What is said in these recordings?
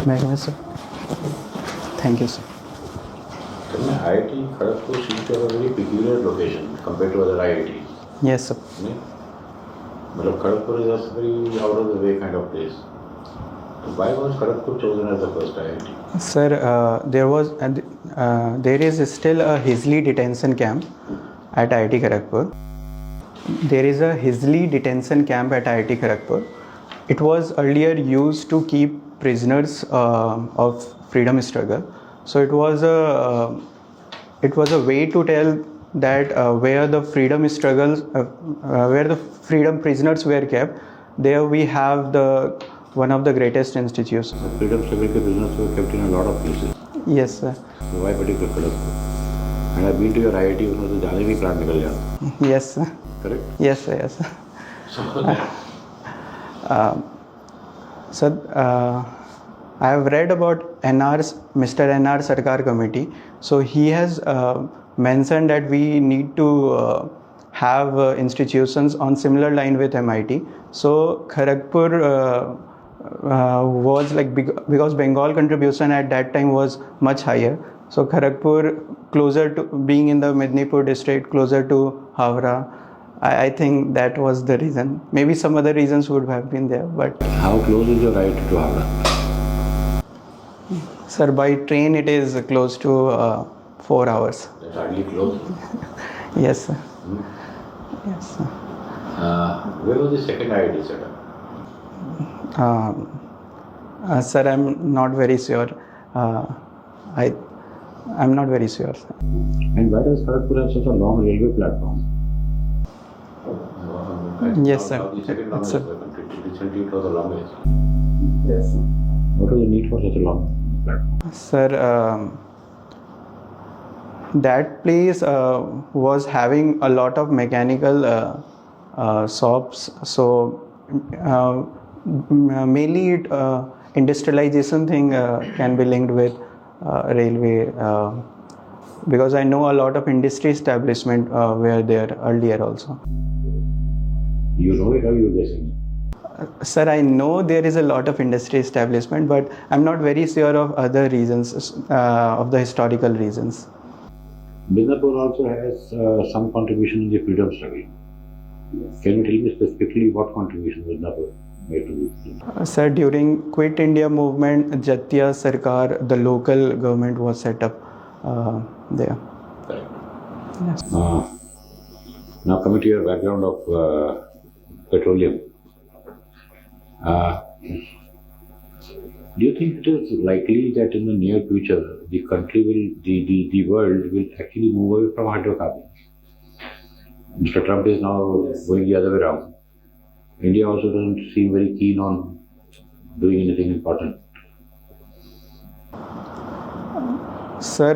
May I come in, sir? Thank you, sir. IIT Kharagpur seems to have a very peculiar location compared to other IITs. Yes, sir. But Kharagpur is a very out of the way kind of place. Why was Kharagpur chosen as the first IIT? Sir, there is still a Hisley detention camp at IIT Kharagpur. There is a Hisley detention camp at IIT Kharagpur. It was earlier used to keep prisoners of freedom struggle. So it was a way to tell that where the freedom struggles, where the freedom prisoners were kept, there we have one of the greatest institutions. The freedom struggle prisoners were kept in a lot of places. Yes, sir. So why particular Kharagpur? And I've been to your IIT, you know, the Jain plant nikal jata. Yes, sir. Correct? Yes, sir. Yes, sir. So, I have read about Mr. NR Sarkar committee. So he has mentioned that we need to have institutions on similar line with MIT. So Kharagpur was like because Bengal contribution at that time was much higher. So Kharagpur, closer to being in the Mednipur district, closer to Howrah. I think that was the reason. Maybe some other reasons would have been there, but. How close is your IIT to Howrah? Sir, by train it is close to 4 hours. That's hardly close. Yes, sir. Yes, sir. Where was the second IIT set up? Sir, I'm not very sure. I'm not very sure, sir. And why does Kharagpur have such a long railway platform? Yes, sir. The second longest in the country. Recently it was the longest. Yes, sir. What was the need for such a long platform? Sir, that place was having a lot of mechanical shops. So mainly industrialization thing can be linked with railway. Because I know a lot of industry establishment were there earlier also. You know it or you guessing? Sir, I know there is a lot of industry establishment, but I'm not very sure of other reasons, of the historical reasons. Midnapur also has some contribution in the freedom struggle. Yes. Can you tell me specifically what contribution Midnapur made to this? Sir, during Quit India movement, Jatiya Sarkar, the local government was set up there. Correct. Yes. Now coming to your background of petroleum. Do you think it is likely that in the near future the country will, the world will actually move away from hydrocarbons? Mr. Trump is now going the other way around. India also doesn't seem very keen on doing anything important. Sir,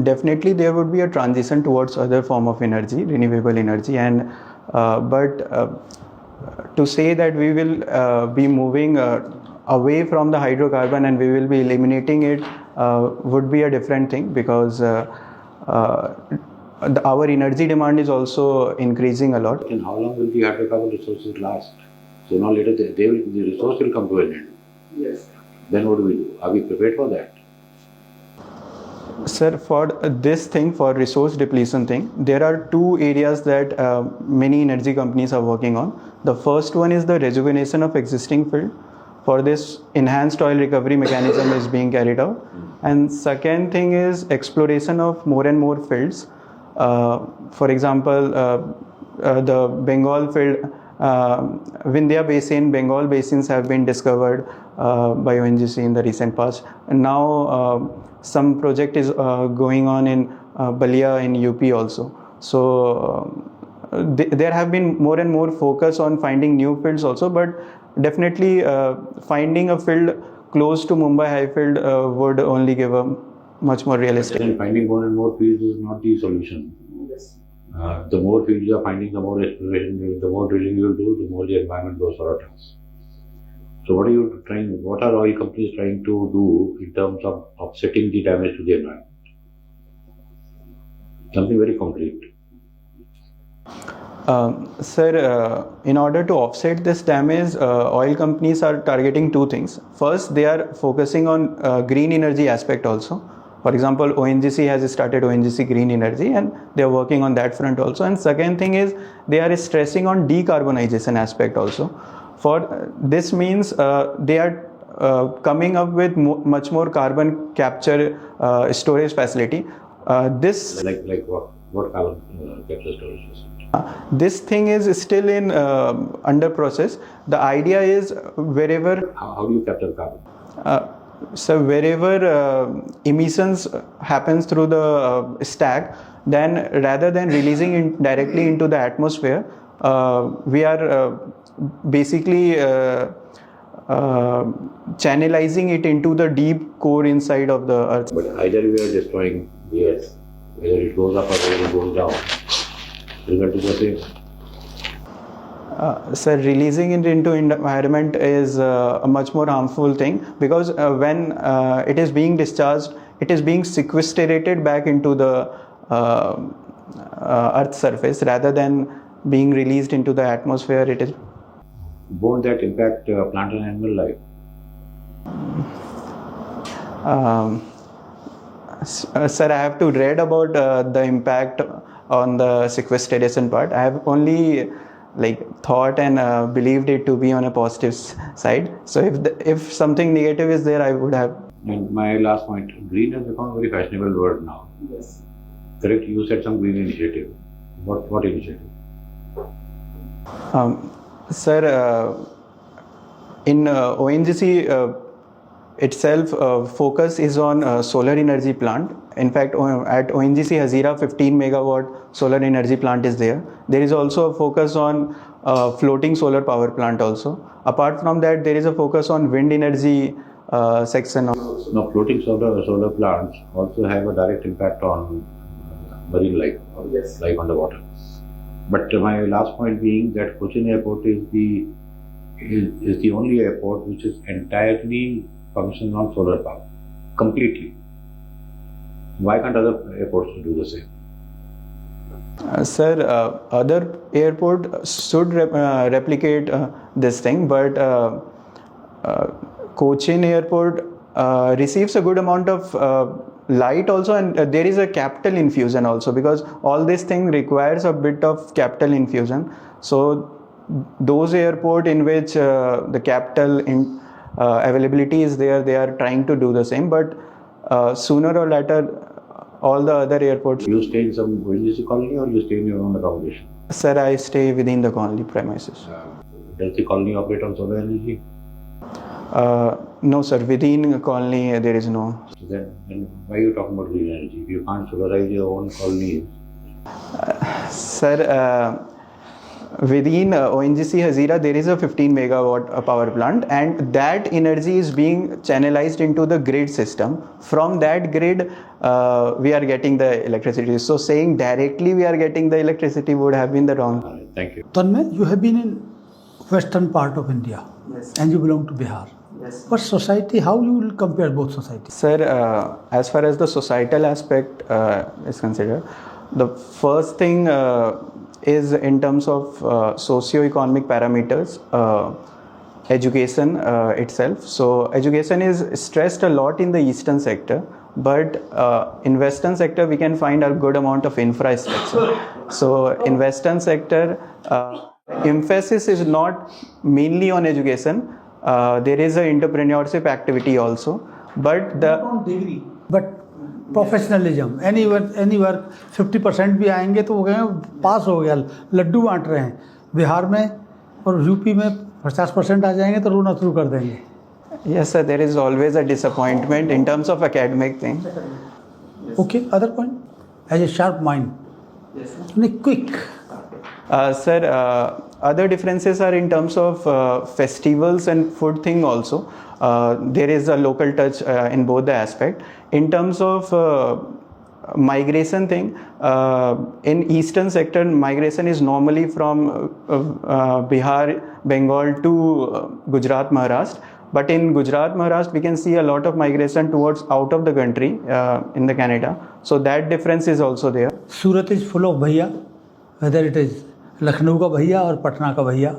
definitely there would be a transition towards other form of energy, renewable energy, and to say that we will be moving away from the hydrocarbon and we will be eliminating it would be a different thing, because our energy demand is also increasing a lot. And how long will the hydrocarbon resources last? So now later the resource will come to an end. Yes. Then what do we do? Are we prepared for that? Sir, for this thing, for resource depletion thing, there are two areas that many energy companies are working on. The first one is the rejuvenation of existing field. For this, enhanced oil recovery mechanism is being carried out. And second thing is exploration of more and more fields. For example, the Bengal field, Vindhya Basin, Bengal basins have been discovered by ONGC in the recent past. And now some project is going on in Balia in UP also. So there have been more and more focus on finding new fields also, but definitely finding a field close to Mumbai High Field would only give a much more realistic. But then finding more and more fields is not the solution. Yes. The more fields you are finding, the more exploration, the more drilling you will do, the more the environment goes for a toss. So what are oil companies trying to do in terms of offsetting the damage to the environment? Something very concrete. Sir, in order to offset this damage, oil companies are targeting two things. First, they are focusing on green energy aspect also. For example, ONGC has started ONGC Green Energy and they are working on that front also. And second thing is they are stressing on decarbonization aspect also. For this means they are coming up with much more carbon capture storage facility. This Like what carbon capture storage facility? This thing is still in under process. The idea is wherever How do you capture carbon? so wherever emissions happens through the stack, then rather than releasing it directly into the atmosphere, we are basically channelizing it into the deep core inside of the earth. But either we are destroying the earth, whether it goes up or whether it goes down, result is the same. Sir, releasing it into environment is a much more harmful thing because when it is being discharged, it is being sequestrated back into the earth's surface rather than being released into the atmosphere. It is. Won't that impact plant and animal life? Sir, I have to read about the impact on the sequestration part. I have only thought and believed it to be on a positive side. So if something negative is there, I would have. And my last point, green has become a very fashionable word now. Yes. Correct, you said some green initiative. What initiative? Sir, in ONGC itself, focus is on solar energy plant. In fact, at ONGC Hazira, 15 megawatt solar energy plant is there. There is also a focus on floating solar power plant also. Apart from that, there is a focus on wind energy section also. Now, floating solar plants also have a direct impact on marine life, Yes. life underwater. But my last point being that Cochin Airport is the only airport which is entirely functioning on solar power, completely. Why can't other airports do the same? Sir, other airport should replicate this thing, but Cochin Airport receives a good amount of light also, and there is a capital infusion also because all this thing requires a bit of capital infusion. So those airport in which the capital availability is there, they are trying to do the same, but sooner or later all the other airports. You stay in some ONGC colony or you stay in your own accommodation? Sir, I stay within the colony premises. Does the colony operate on solar energy? No sir, within a colony there is no. So then why are you talking about green energy? If you can't solarize your own colony? Sir, within ONGC Hazira there is a 15 megawatt power plant, and that energy is being channelized into the grid system. From that grid we are getting the electricity. So saying directly we are getting the electricity would have been the wrong. Thank you. Tanmay, you have been in western part of India. Yes. And you belong to Bihar. Yes. What society, how you will compare both societies? Sir, as far as the societal aspect is considered, the first thing is in terms of socio-economic parameters, education itself. So education is stressed a lot in the eastern sector, but in western sector we can find a good amount of infrastructure. So in western sector, emphasis is not mainly on education. There is an entrepreneurship activity also, but Not on degree, but professionalism any work 50% भी आएंगे तो वो कहेंगे पास हो गया, लड्डू बांट रहे हैं। बिहार में और यूपी में 50% आ जाएंगे तो रोना शुरू कर देंगे। Yes sir, there is always a disappointment in terms of academic thing. Okay, other point? As a sharp mind. Yes sir. Quick. Sir, other differences are in terms of festivals and food thing also. There is a local touch in both the aspect. In terms of migration thing, in eastern sector, migration is normally from Bihar, Bengal to Gujarat, Maharashtra. But in Gujarat, Maharashtra, we can see a lot of migration towards out of the country in the Canada. So that difference is also there. Surat is full of bhaiya, whether it is Lucknow का भैया और पटना का भैया.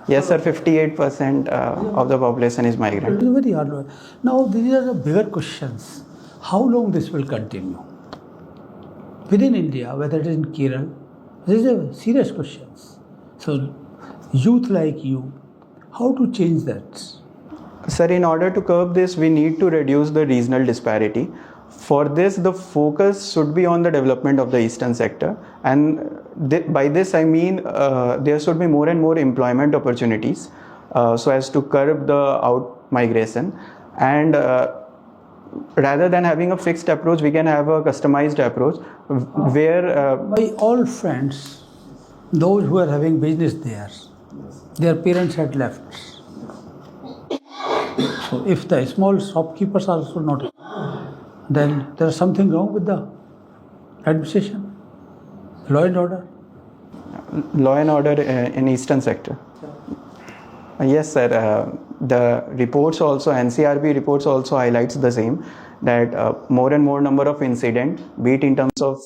Yes, sir. 58% of the population is migrant. It is very hard. Now these are the bigger questions. How long this will continue? Within India, whether it is in Kerala, these are serious questions. So youth like you, how to change that? Sir, in order to curb this, we need to reduce the regional disparity. For this, the focus should be on the development of the eastern sector, and by this I mean there should be more and more employment opportunities so as to curb the out migration, and rather than having a fixed approach, we can have a customized approach where My all friends, those who are having business there, their parents had left. So if the small shopkeepers are also not, then there is something wrong with the administration, law and order. law and order in eastern sector. Yes, sir. The reports also, NCRB reports also highlights the same, that more and more number of incidents, be it in terms of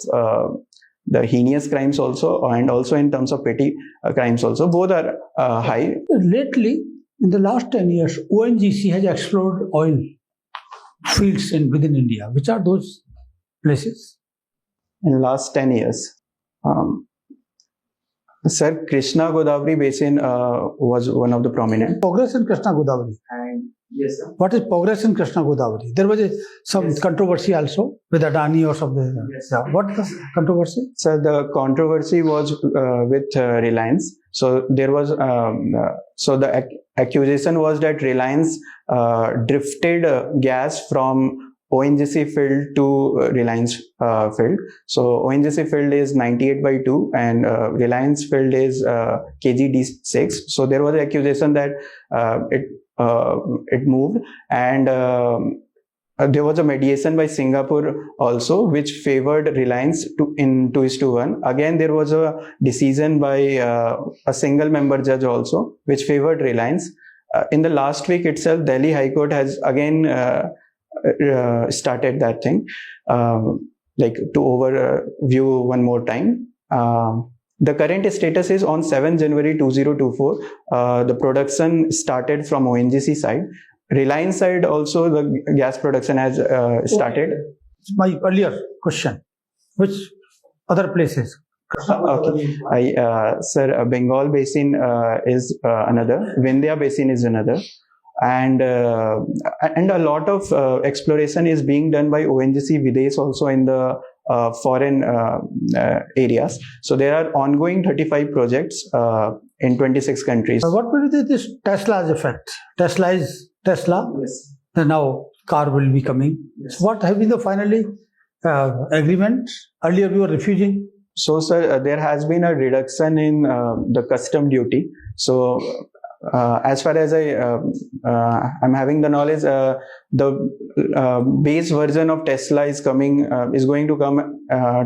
the heinous crimes also, and also in terms of petty crimes also, both are high. Lately, in the last 10 years, ONGC has explored oil fields within India. Which are those places? In last 10 years. Sir, Krishna Godavari Basin was one of the prominent. Progress in Krishna Godavari. And yes, sir. What is progress in Krishna Godavari? There was some controversy also with Adani or something. Yes. Yeah. What was controversy? So the controversy was with Reliance. So there was so the accusation was that Reliance drifted gas from ONGC field to Reliance field. So ONGC field is 98/2 and Reliance field is KGD6. So there was an accusation that it moved, and there was a mediation by Singapore also, which favored Reliance in 2:1. Again, there was a decision by a single member judge also, which favored Reliance. In the last week itself, Delhi High Court has again started that thing, like to overview one more time. The current status is on 7 January 2024. The production started from ONGC side. Reliance side also the gas production has started. Okay. My earlier question. Which other places? Okay. Sir, Bengal Basin is another. Vindhya Basin is another. And a lot of exploration is being done by ONGC Videsh also in the foreign areas. So there are ongoing 35 projects in 26 countries. What will be this Tesla's effect? Tesla. Yes. Then now car will be coming. Yes. So what have been the finally agreement? Earlier we were refusing. So sir, there has been a reduction in the custom duty. So as far as I'm having the knowledge, the base version of Tesla is going to come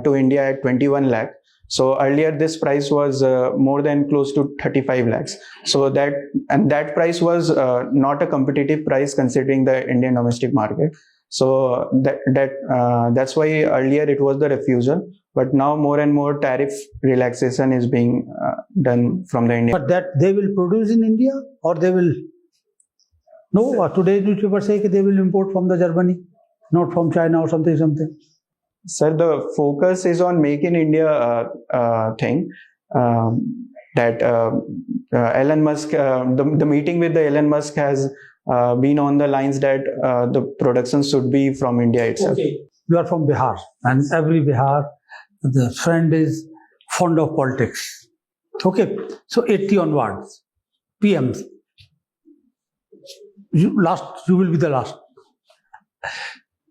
to India at 21 lakh. So earlier this price was more than close to 35 lakhs. So that price was not a competitive price considering the Indian domestic market. So that's why earlier it was the refusal, but now more and more tariff relaxation is being done from the Indian. But that they will produce in India, or they will? No, today's newspaper say that they will import from the Germany, not from China or something. Sir, the focus is on Make in India thing. That Elon Musk, the meeting with the Elon Musk has been on the lines that the production should be from India itself. Okay. You are from Bihar, and every Bihar, the friend is fond of politics. Okay, so 80 onwards, PMs. You will be the last.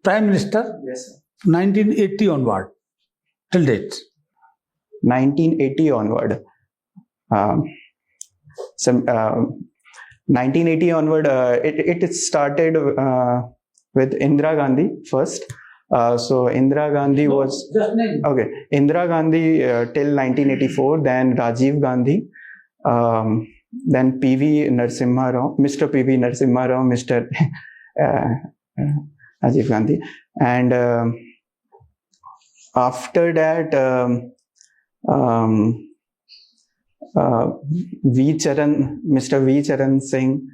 Prime Minister. Yes, sir. 1980 onward, till date. 1980 onward. 1980 onward, it started with Indira Gandhi first. So Indira Gandhi was okay. Indira Gandhi till 1984, then Rajiv Gandhi, then PV Narasimha Rao, Mr. PV Narasimha Rao, Mr. Rajiv Gandhi, and after that Mr. V. Charan Singh.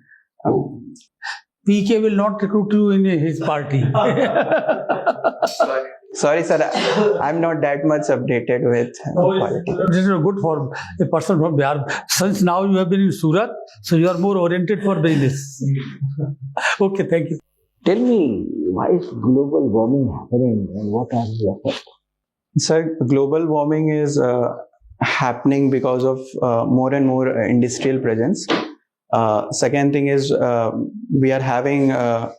PK will not recruit you in his party. Sorry, sir. I'm not that much updated with politics. This is good for a person from Bihar. Since now you have been in Surat, so you are more oriented for business. Okay, thank you. Tell me, why is global warming happening and what are the effects? Sir, global warming is happening because of more and more industrial presence. Second thing is we are having a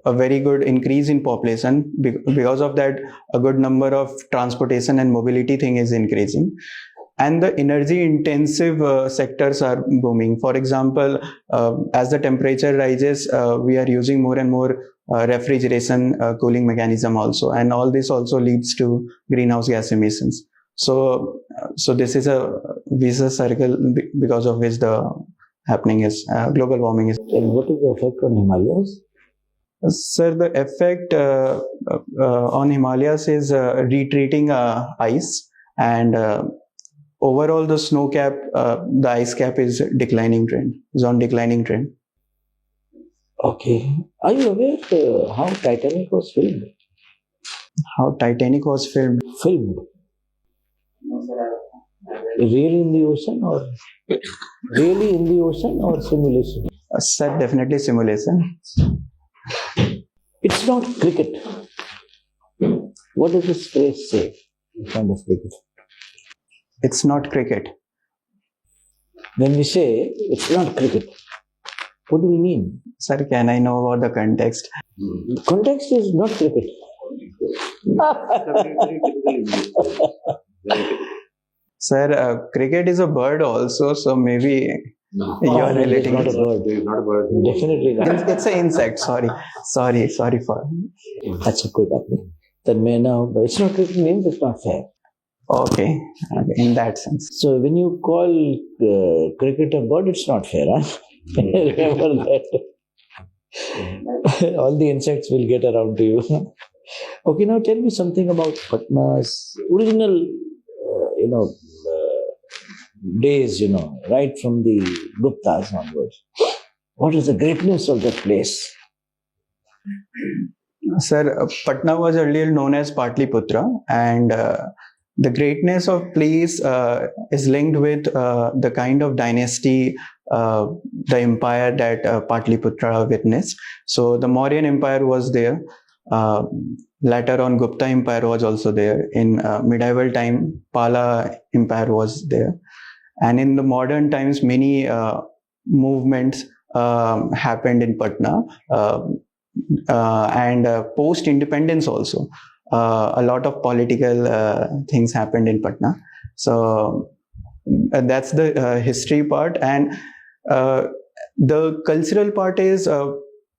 very good increase in population. Because of that, a good number of transportation and mobility thing is increasing. And the energy intensive sectors are booming. For example, as the temperature rises, we are using more and more refrigeration cooling mechanism also. And all this also leads to greenhouse gas emissions. So this is a vicious circle because of which the happening is global warming is. And what is the effect on Himalayas? Sir, the effect on Himalayas is retreating ice, and overall the snow cap, the ice cap is on declining trend. Okay. Are you aware how Titanic was filmed? How Titanic was filmed? Really in the ocean or simulation? Sir, definitely simulation. It's not cricket. What does this phrase say in front of cricket? It's not cricket. When we say it's not cricket, what do we mean? Sir, can I know about the context? The context is not cricket. Sir, cricket is a bird also, so maybe No. you are relating. It's not a bird. It is not a bird. Definitely not. It's an insect. Sorry for. That's a quick update. Tanmay now, but it's not cricket means it's not fair. Okay, in that sense. So when you call cricket a bird, it's not fair, huh? Remember that. All the insects will get around to you. Okay, now tell me something about Patna's original, days, right from the Guptas onwards. What is the greatness of that place? Sir, Patna was earlier known as Patliputra, and the greatness of place is linked with the kind of dynasty, the empire that Patliputra witnessed. So the Mauryan Empire was there. Later on, Gupta Empire was also there. In medieval time, Pala Empire was there. And in the modern times, many movements happened in Patna. And post-independence also, a lot of political things happened in Patna. So that's the history part. And the cultural part is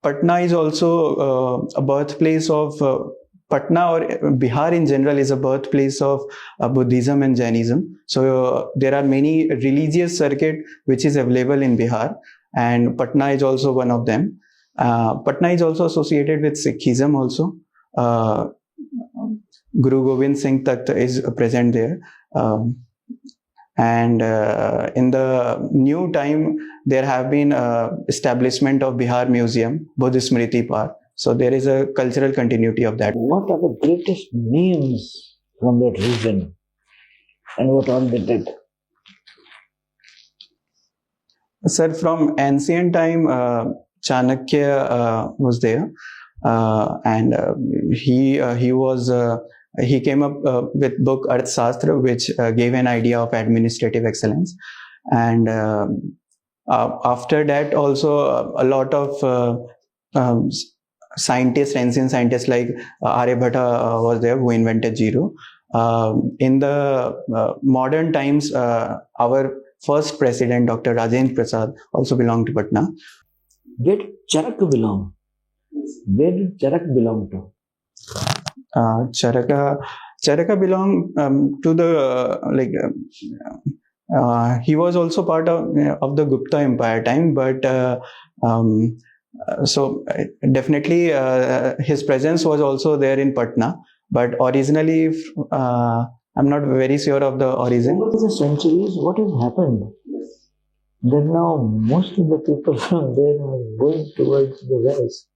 Patna is also a birthplace of Patna, or Bihar in general is a birthplace of Buddhism and Jainism. So there are many religious circuit which is available in Bihar, and Patna is also one of them. Patna is also associated with Sikhism also. Guru Gobind Singh Takht is present there. And in the new time, there have been establishment of Bihar Museum, Buddhist Smriti Park. So there is a cultural continuity of that. What are the greatest names from that region and what all they did? Sir, from ancient time, Chanakya was there, and he came up with book Arthashastra, which gave an idea of administrative excellence. And after that, also a lot of scientists, ancient scientists like Aryabhatta was there, who invented zero. In the modern times, our first president, Dr. Rajendra Prasad, also belonged to Patna. Where did Charak belong? Where did Charak belong to? Charaka belonged to the he was also part of the Gupta Empire time, but so definitely his presence was also there in Patna. But originally I'm not very sure of the origin. Over the centuries, what has happened? Then now most of the people from there are going towards the west.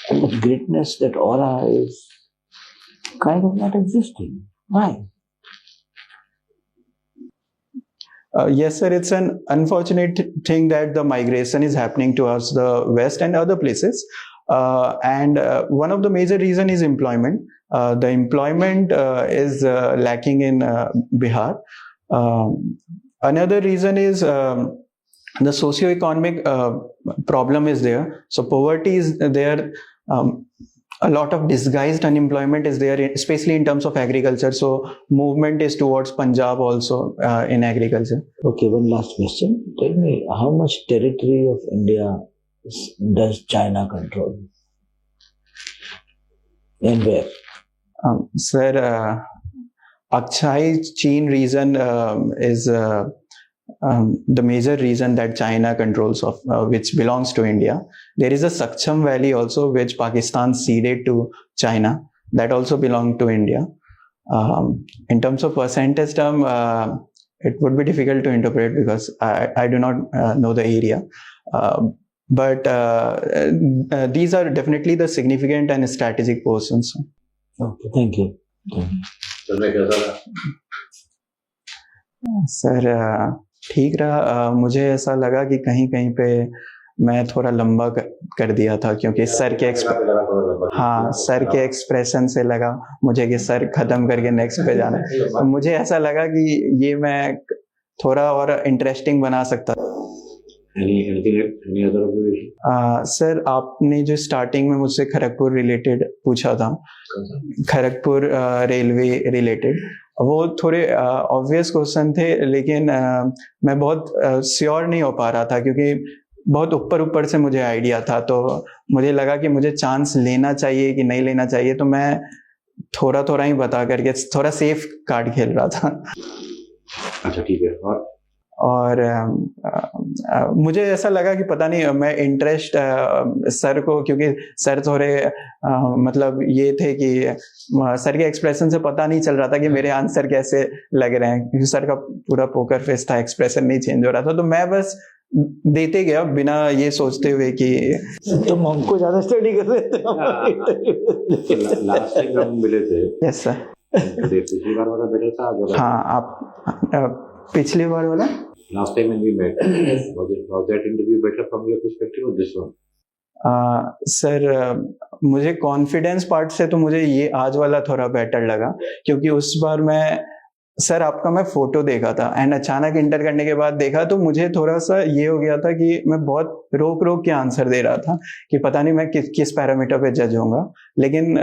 And that greatness, that aura is kind of not existing. Why? Yes, sir. It's an unfortunate thing that the migration is happening towards the west and other places. And one of the major reason is employment. The employment is lacking in Bihar. Another reason is the socio-economic problem is there. So poverty is there. A lot of disguised unemployment is there, especially in terms of agriculture. So movement is towards Punjab also in agriculture. Okay, one last question. Tell me, how much territory of India does China control? And where? Sir, Aksai Chin region is the major region that China controls of, which belongs to India. There is a Sakcham Valley also, which Pakistan ceded to China. That also belongs to India. In terms of percentage term, it would be difficult to interpret because I do not know the area. But these are definitely the significant and strategic portions. Okay, thank you. Sir ठीक रहा. मुझे ऐसा लगा कि कहीं कहीं पे मैं थोड़ा लंबा कर दिया था क्योंकि सर के एक्सप्रेशन से लगा मुझे कि सर खत्म करके नेक्स्ट पे जाना है. तो मुझे ऐसा लगा कि ये मैं थोड़ा और इंटरेस्टिंग बना सकता. सर आपने जो स्टार्टिंग में मुझसे खड़गपुर रिलेटेड पूछा था, खड़गपुर रेलवे रिलेटेड, वो थोड़े ऑब्वियस क्वेश्चन थे, लेकिन मैं बहुत श्योर नहीं हो पा रहा था क्योंकि बहुत ऊपर से मुझे आइडिया था. तो मुझे लगा कि मुझे चांस लेना चाहिए कि नहीं लेना चाहिए, तो मैं थोड़ा ही बता करके थोड़ा सेफ कार्ड खेल रहा था. अच्छा, ठीक है. और मुझे ऐसा लगा कि पता नहीं, मैं इंटरेस्ट सर को, क्योंकि सर थोड़े मतलब ये थे कि सर के एक्सप्रेशन से पता नहीं चल रहा था कि मेरे आंसर कैसे लग रहे हैं, क्योंकि सर का पूरा पोकर फेस था, एक्सप्रेशन नहीं चेंज हो रहा था. तो मैं बस देते गया बिना ये सोचते हुए कि तुम हमको ज्यादा स्टडी कर रहे थे. लास्ट टाइम हम मिले थे. Yes sir. पिछली बार वाला बेटर था. हाँ, आप पिछली बार वाला last time when we met, was that interview better from your perspective or this one? Sir मुझे कॉन्फिडेंस पार्ट से तो मुझे ये आज वाला थोड़ा बेटर लगा, क्योंकि उस बार मैं सर आपका मैं फोटो देखा था एंड अचानक इंटर करने के बाद देखा तो मुझे थोड़ा सा ये हो गया था कि मैं बहुत रोक के आंसर दे रहा था कि पता नहीं मैं किस पैरामीटर पे जज होऊंगा. लेकिन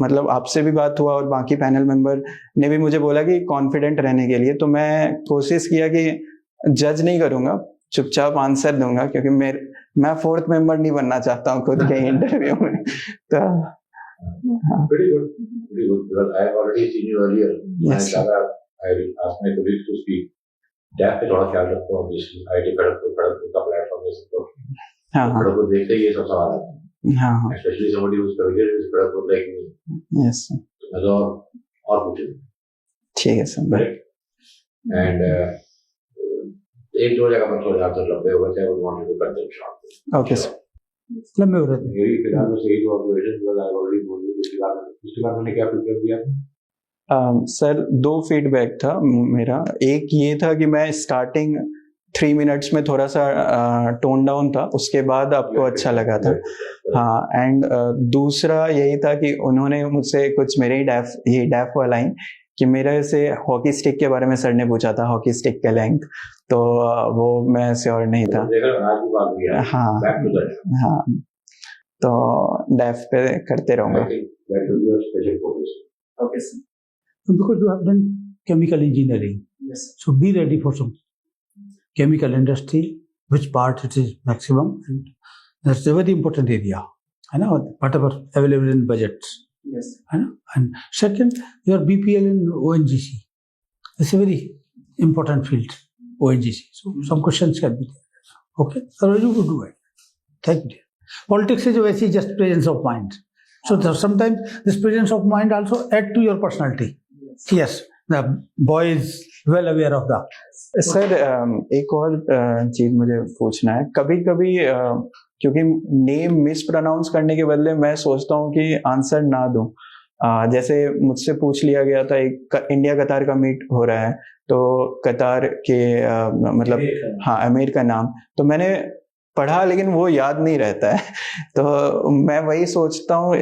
मतलब आपसे भी बात हुआ और बाकी पैनल मेंबर ने भी मुझे बोला कि कॉन्फिडेंट रहने के लिए, तो मैं कोशिश किया कि जज नहीं करूंगा, चुपचाप आंसर दूंगा, क्योंकि मैं फोर्थ मेंबर नहीं बनना चाहता हूँ खुद के इंटरव्यू में. तो Pretty good. Because I have already seen you earlier. Yes. I will ask my colleagues to speak. DAP पे थोड़ा ख्याल रखो, obviously. IIT खड़गपुर का प्लेटफॉर्म है, सबको. खड़गपुर देखते ही ये सब सवाल आते हैं. हाँ. Especially somebody who's familiar with Kharagpur like me. Yes. और पूछे. ठीक है सर. Right. And एक दो जगह पर थोड़े आंसर लंबे हो गए थे, वो wanted to cut them short. Okay sir. लंबे हो रहे थे. मेरी फिलहाल में सही जो ऑब्जर्वेशन बिकॉज़ आई ऑलरेडी बोल दी पिछली बार मैंने क्या प्रिपेयर किया था. सर 2 फीडबैक था मेरा. एक ये था कि मैं स्टार्टिंग 3 मिनट्स में थोड़ा सा टोन डाउन था, उसके बाद आपको अच्छा लगा था. हाँ. एंड दूसरा यही था कि उन्होंने मुझसे कुछ मेरे ही डैफ वाला ही कि मेरे से हॉकी स्टिक के बारे में सर ने पूछा था, हॉकी स्टिक का लेंथ, तो वो मैं श्योर नहीं था. हाँ. तो डैफ पे करते रहूंगा. Okay, sir. Because you have done chemical engineering, yes. So be ready for some chemical industry, which part it is maximum, and that's a very important area. I know whatever available in budgets. Yes. I know. And second, your BPL in ONGC. It's a very important field, ONGC. So some questions can be there. Okay, so you will do it. Thank you. Politics is basically just presence of mind. So sometimes this presence of mind also add to your personality. Yes, the boy is well aware of that. Sir एक और चीज मुझे पूछना है. कभी कभी क्योंकि name miss pronounce करने के बदले मैं सोचता हूँ कि आंसर ना दूं. जैसे मुझसे पूछ लिया गया था, एक इंडिया कतार का मीट हो रहा है, तो कतार के मतलब हाँ अमीर का नाम तो मैंने पढ़ा लेकिन वो याद नहीं रहता है. तो मैं वही सोचता हूँ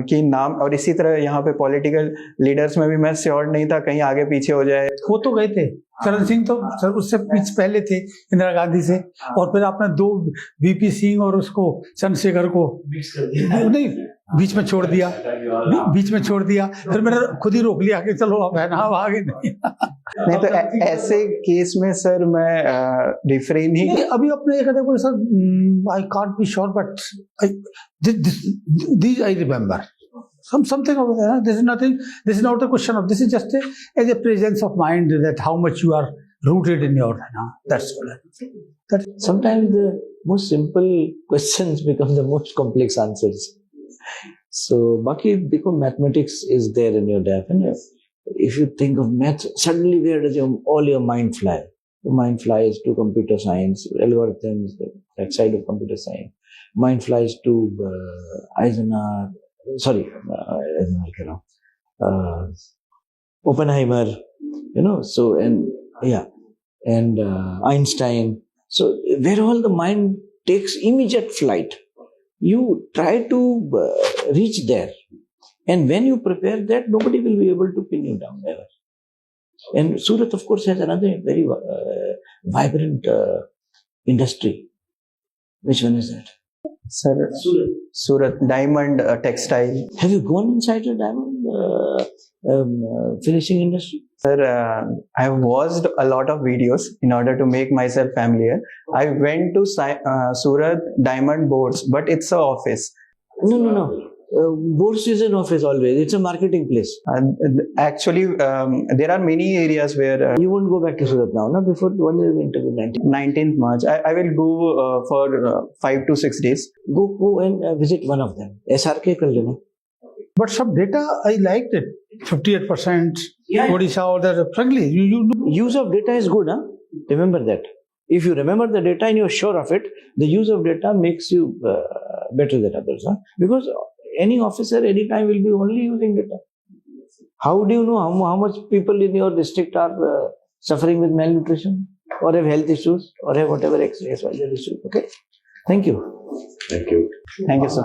कि नाम, और इसी तरह यहाँ पे पॉलिटिकल लीडर्स में भी मैं श्योर नहीं था, कहीं आगे पीछे हो जाए. वो तो गए थे चरण सिंह, तो सर उससे पहले थे इंदिरा गांधी से, और फिर आपने 2 वीपी सिंह और उसको चंद्रशेखर को नहीं बीच में छोड़ दिया, फिर मैंने खुद ही रोक लिया कि चलो अब है ना, अब आगे नहीं. नहीं तो ऐसे केस में सर मैं रिफ्रेन ही अभी अपने एक कहते sir, I can't be sure but this I remember something over there. This is nothing. This is not a question of. This is just as a presence of mind that how much you are rooted in your. That's all. That sometimes the most simple questions become the most complex answers. So, baki dekho, mathematics is there in your DAF, and if you think of math, suddenly where does all your mind fly? Your mind flies to computer science, algorithms, that side of computer science. Mind flies to Oppenheimer, so and Einstein. So where all the mind takes immediate flight, you try to reach there, and when you prepare that, nobody will be able to pin you down ever. And Surat, of course, has another very vibrant industry. Which one is that? Sir, Surat diamond textile. Have you gone inside the diamond finishing industry? Sir, I have watched a lot of videos in order to make myself familiar. I went to Surat diamond boards, but it's an office. No. Boards is an office always. It's a marketing place. Actually, there are many areas where... you won't go back to Surat now, no? Before when is the interview? 19th March. I will go for 5 to 6 days. Go and visit one of them. SRK kar lena. But some data, I liked it. 58%. Odisha or that. Frankly, you use of data is good, huh? Remember that. If you remember the data and you're sure of it, the use of data makes you better than others, huh? Because any officer anytime will be only using data. How do you know how much people in your district are suffering with malnutrition or have health issues or have whatever XYZ issues? Okay. Thank you. Thank you. Thank you, sir.